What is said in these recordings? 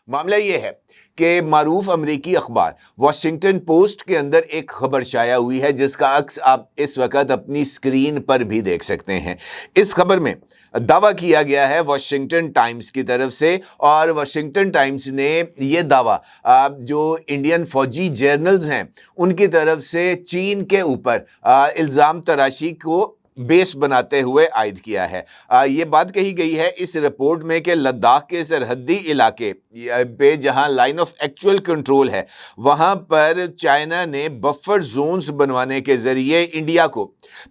मामला ये है कि मारूफ अमरीकी अखबार वॉशिंगटन पोस्ट के अंदर एक खबर शाया हुई है जिसका अक्स आप इस वक्त अपनी स्क्रीन पर भी देख सकते हैं। इस खबर में दावा किया गया है वॉशिंगटन टाइम्स की तरफ से, और वॉशिंगटन टाइम्स ने ये दावा जो इंडियन फौजी जर्नल्स हैं उनकी तरफ से चीन के ऊपर इल्ज़ाम तराशी को बेस बनाते हुए आयद किया है। ये बात कही गई है इस रिपोर्ट में कि लद्दाख के सरहदी इलाके पे जहां लाइन ऑफ एक्चुअल कंट्रोल है वहां पर चाइना ने बफर जोन्स बनवाने के जरिए इंडिया को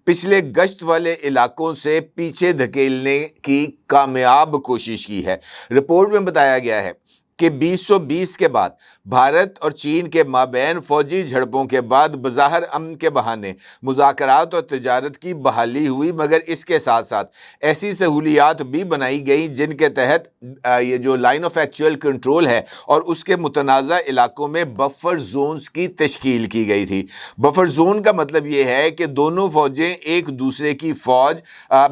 पिछले गश्त वाले इलाकों से पीछे धकेलने की कामयाब कोशिश की है। रिपोर्ट में बताया गया है कि 2020 के बाद भारत और चीन के माबैन फौजी झड़पों के बाद बज़ाहिर अमन के बहाने मुज़ाकरात और तिजारत की बहाली हुई, मगर इसके साथ साथ ऐसी सहूलियात भी बनाई गई जिनके तहत ये जो लाइन ऑफ एक्चुअल कंट्रोल है और उसके मुतनाज़ा इलाकों में बफर जोन्स की तश्कील की गई थी। बफर जोन का मतलब ये है कि दोनों फौजें एक दूसरे की फ़ौज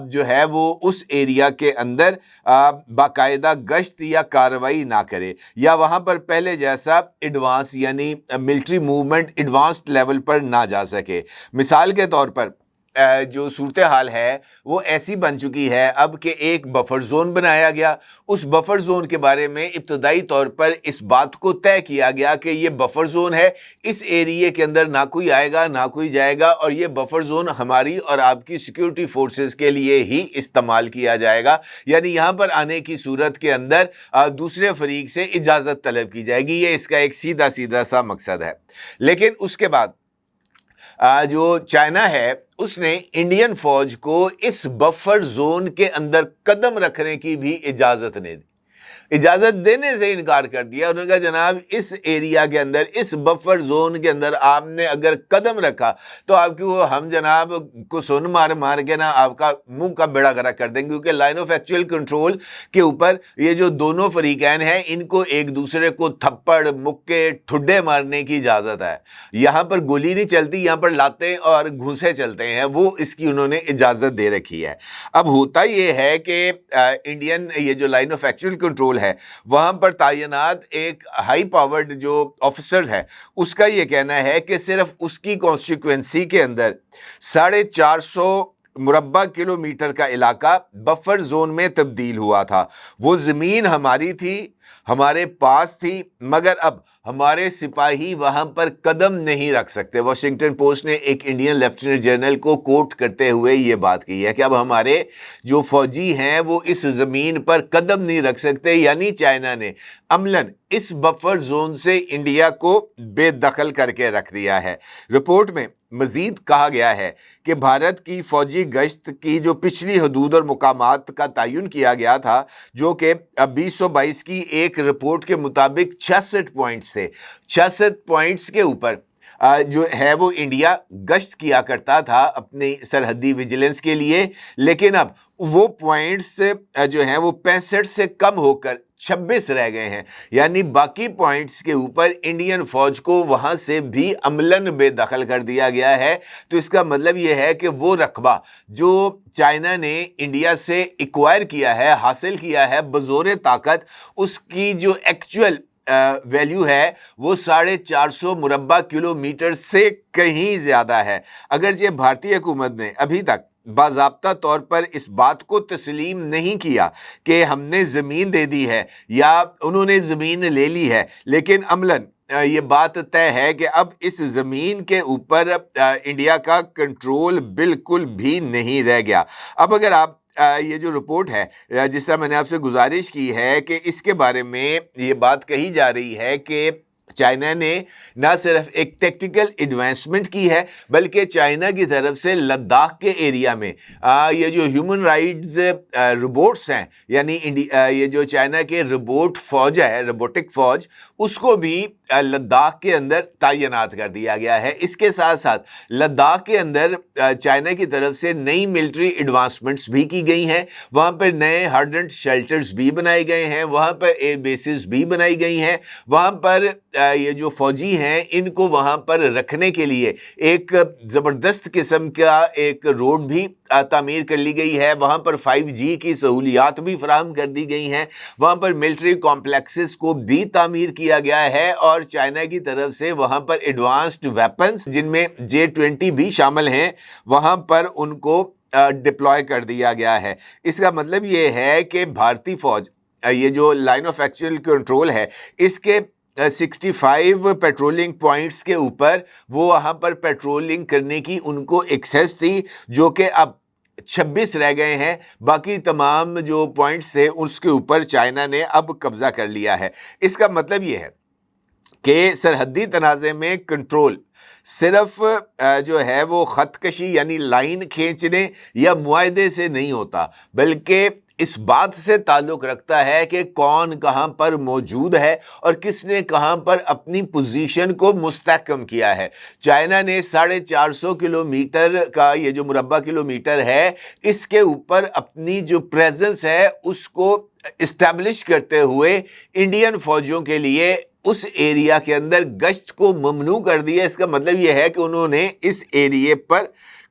जो है वो उस एरिया के अंदर बाकायदा गश्त या कार्रवाई ना करे, या वहां पर पहले जैसा एडवांस यानी मिलिट्री मूवमेंट एडवांस्ड लेवल पर ना जा सके। मिसाल के तौर पर जो सूरत हाल है वो ऐसी बन चुकी है अब कि एक बफर जोन बनाया गया। उस बफर जोन के बारे में इब्तदाई तौर पर इस बात को तय किया गया कि ये बफर जोन है, इस एरिया के अंदर ना कोई आएगा ना कोई जाएगा, और ये बफर जोन हमारी और आपकी सिक्योरिटी फोर्सेस के लिए ही इस्तेमाल किया जाएगा। यानी यहाँ पर आने की सूरत के अंदर दूसरे फरीक से इजाज़त तलब की जाएगी। ये इसका एक सीधा सीधा सा मकसद है। लेकिन उसके बाद जो चाइना है उसने इंडियन फौज को इस बफर जोन के अंदर कदम रखने की भी इजाज़त नहीं दी, इजाज़त देने से इनकार कर दिया। उन्होंने कहा जनाब इस एरिया के अंदर, इस बफर जोन के अंदर आपने अगर कदम रखा तो आपकी वो हम जनाब को सुन मार मार के ना आपका मुंह का बेड़ा गर्क कर देंगे, क्योंकि लाइन ऑफ एक्चुअल कंट्रोल के ऊपर ये जो दोनों फरीकैन हैं इनको एक दूसरे को थप्पड़ मुक्के ठुड्डे मारने की इजाज़त है। यहाँ पर गोली नहीं चलती, यहाँ पर लाते और घूंसे चलते हैं, वो इसकी उन्होंने इजाज़त दे रखी है। अब होता ये है कि इंडियन ये जो लाइन ऑफ एक्चुअल कंट्रोल है वहां पर तैनात एक हाई पावर्ड जो ऑफिसर है उसका यह कहना है कि सिर्फ उसकी कॉन्स्टिट्यूएंसी के अंदर 450 मुरब्बा किलोमीटर का इलाका बफर जोन में तब्दील हुआ था। वो जमीन हमारी थी, हमारे पास थी, मगर अब हमारे सिपाही वहां पर कदम नहीं रख सकते। वॉशिंगटन पोस्ट ने एक इंडियन लेफ्टिनेंट जनरल को कोट करते हुए ये बात की है कि अब हमारे जो फौजी हैं वो इस ज़मीन पर कदम नहीं रख सकते। यानी चाइना ने अमलन इस बफर जोन से इंडिया को बेदखल करके रख दिया है। रिपोर्ट में मजीद कहा गया है कि भारत की फौजी गश्त की जो पिछली हदूद और मुकामात का तयन किया गया था, जो कि 2022 की एक रिपोर्ट के मुताबिक 66 पॉइंट्स थे, 66 पॉइंट्स के ऊपर जो है वो इंडिया गश्त किया करता था अपनी सरहदी विजिलेंस के लिए। लेकिन अब वो पॉइंट्स जो हैं वो 65 से कम होकर 26 रह गए हैं। यानी बाकी पॉइंट्स के ऊपर इंडियन फौज को वहां से भी अमलन बेदखल कर दिया गया है। तो इसका मतलब यह है कि वो रकबा जो चाइना ने इंडिया से एक्वायर किया है, हासिल किया है बजोरे ताकत, उसकी जो एक्चुअल वैल्यू है वो 450 मुरब्बा किलोमीटर से कहीं ज़्यादा है। अगरचे भारतीय हुकूमत ने अभी तक बाज़ाब्ता तौर पर इस बात को तस्लीम नहीं किया कि हमने ज़मीन दे दी है या उन्होंने ज़मीन ले ली है, लेकिन अमलन ये बात तय है कि अब इस ज़मीन के ऊपर इंडिया का कंट्रोल बिल्कुल भी नहीं रह गया। अब अगर आप ये जो रिपोर्ट है जिस तरह मैंने आपसे गुजारिश की है कि इसके बारे में ये बात कही जा रही है कि चाइना ने ना सिर्फ एक टेक्टिकल एडवांसमेंट की है बल्कि चाइना की तरफ से लद्दाख के एरिया में ये जो ह्यूमन राइट्स रोबोट्स हैं, यानी ये जो चाइना के रोबोट फौज है, रोबोटिक फौज, उसको भी लद्दाख के अंदर तैनात कर दिया गया है। इसके साथ साथ लद्दाख के अंदर चाइना की तरफ से नई मिलिट्री एडवांसमेंट्स भी की गई हैं। वहाँ पर नए हार्डन्ड शेल्टर्स भी बनाए गए हैं, वहाँ पर एयर बेसिस भी बनाई गई हैं, वहाँ पर یہ جو فوجی ہیں ان کو وہاں پر رکھنے کے لیے ایک زبردست قسم کا ایک روڈ بھی تعمیر کر لی گئی ہے، وہاں پر 5G کی سہولیات بھی فراہم کر دی گئی ہیں، وہاں پر ملٹری کمپلیکسز کو بھی تعمیر کیا گیا ہے، اور چائنا کی طرف سے وہاں پر ایڈوانسڈ ویپنز جن میں J-20 بھی شامل ہیں وہاں پر ان کو ڈپلوائے کر دیا گیا ہے۔ اس کا مطلب یہ ہے کہ بھارتی فوج یہ جو لائن آف ایکچوئل کنٹرول ہے اس کے 65 پیٹرولنگ پوائنٹس کے اوپر وہ وہاں پر پیٹرولنگ کرنے کی ان کو ایکسیس تھی، جو کہ اب 26 رہ گئے ہیں، باقی تمام جو پوائنٹس تھے اس کے اوپر چائنا نے اب قبضہ کر لیا ہے۔ اس کا مطلب یہ ہے کہ سرحدی تنازع میں کنٹرول صرف جو ہے وہ خط کشی یعنی لائن کھینچنے یا معاہدے سے نہیں ہوتا، بلکہ اس بات سے تعلق رکھتا ہے کہ کون کہاں پر موجود ہے اور کس نے کہاں پر اپنی پوزیشن کو مستحکم کیا ہے۔ چائنا نے 450 کلومیٹر کا یہ جو مربع کلومیٹر ہے اس کے اوپر اپنی جو پریزنس ہے اس کو اسٹیبلش کرتے ہوئے انڈین فوجیوں کے لیے اس ایریا کے اندر گشت کو ممنوع کر دیا۔ اس کا مطلب یہ ہے کہ انہوں نے اس ایریے پر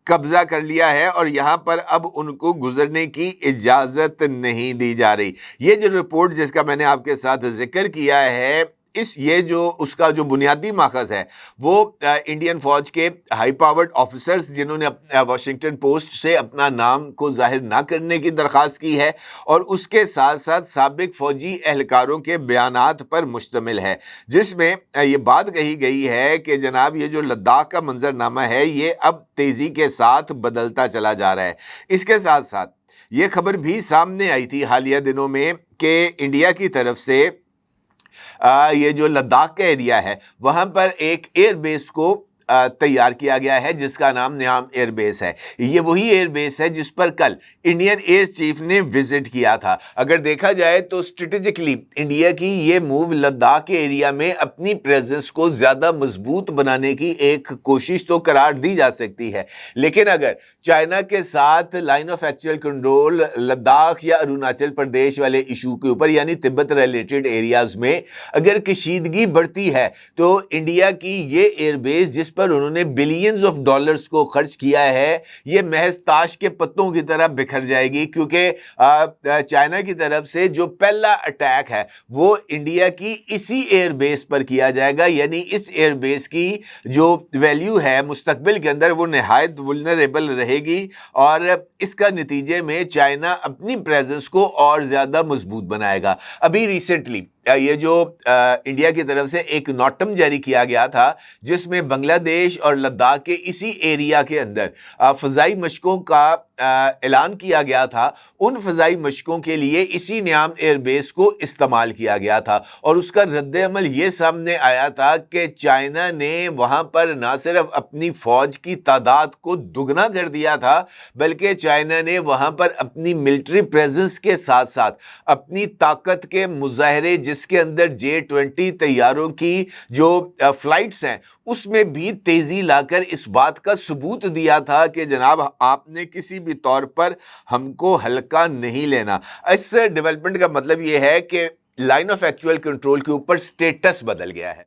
قبضہ کر لیا ہے اور یہاں پر اب ان کو گزرنے کی اجازت نہیں دی جا رہی۔ یہ جو رپورٹ جس کا میں نے آپ کے ساتھ ذکر کیا ہے اس کا جو بنیادی ماخذ ہے وہ انڈین فوج کے ہائی پاورڈ آفیسرز جنہوں نے واشنگٹن پوسٹ سے اپنا نام کو ظاہر نہ کرنے کی درخواست کی ہے، اور اس کے ساتھ ساتھ سابق فوجی اہلکاروں کے بیانات پر مشتمل ہے، جس میں یہ بات کہی گئی ہے کہ جناب یہ جو لداخ کا منظرنامہ ہے یہ اب تیزی کے ساتھ بدلتا چلا جا رہا ہے۔ اس کے ساتھ ساتھ یہ خبر بھی سامنے آئی تھی حالیہ دنوں میں کہ انڈیا کی طرف سے یہ جو لداخ کا ایریا ہے وہاں پر ایک ایئر بیس کو تیار کیا گیا ہے جس کا نام نیام ایئر بیس ہے۔ یہ وہی ایئر بیس ہے جس پر کل انڈین ایئر چیف نے وزٹ کیا تھا۔ اگر دیکھا جائے تو اسٹریٹجکلی انڈیا کی یہ موو لداخ کے ایریا میں اپنی پریزنس کو زیادہ مضبوط بنانے کی ایک کوشش تو قرار دی جا سکتی ہے، لیکن اگر چائنا کے ساتھ line of actual control Ladakh یا اروناچل پردیش والے ایشو کے اوپر یعنی تبت ریلیٹڈ ایریاز میں اگر کشیدگی بڑھتی ہے تو انڈیا کی یہ ایئر بیس جس پر انہوں نے بلینز آف ڈالرز کو خرچ کیا ہے یہ محض تاش کے پتوں کی طرح بکھر جائے گی، کیونکہ چائنا کی طرف سے جو پہلا اٹیک ہے وہ انڈیا کی اسی ایئر بیس پر کیا جائے گا، یعنی اس ایئر بیس کی جو ویلیو ہے مستقبل کے اندر وہ نہایت ولنریبل رہے گی، اور اس کا نتیجے میں چائنا اپنی پریزنس کو اور زیادہ مضبوط بنائے گا۔ ابھی ریسنٹلی یہ جو انڈیا کی طرف سے ایک نوٹم جاری کیا گیا تھا جس میں بنگلہ دیش اور لداخ کے اسی ایریا کے اندر فضائی مشقوں کا اعلان کیا گیا تھا، ان فضائی مشقوں کے لیے اسی نیام ایئر بیس کو استعمال کیا گیا تھا، اور اس کا رد عمل یہ سامنے آیا تھا کہ چائنا نے وہاں پر نہ صرف اپنی فوج کی تعداد کو دگنا کر دیا تھا بلکہ چائنا نے وہاں پر اپنی ملٹری پریزنس کے ساتھ ساتھ اپنی طاقت کے مظاہرے جس کے اندر J-20 طیاروں کی جو فلائٹس ہیں اس میں بھی تیزی لا کر اس بات کا ثبوت دیا تھا کہ جناب آپ نے کسی بھی طور پر ہم کو ہلکا نہیں لینا۔ اس ڈیولپمنٹ کا مطلب یہ ہے کہ لائن آف ایکچوئل کنٹرول کے اوپر سٹیٹس بدل گیا ہے۔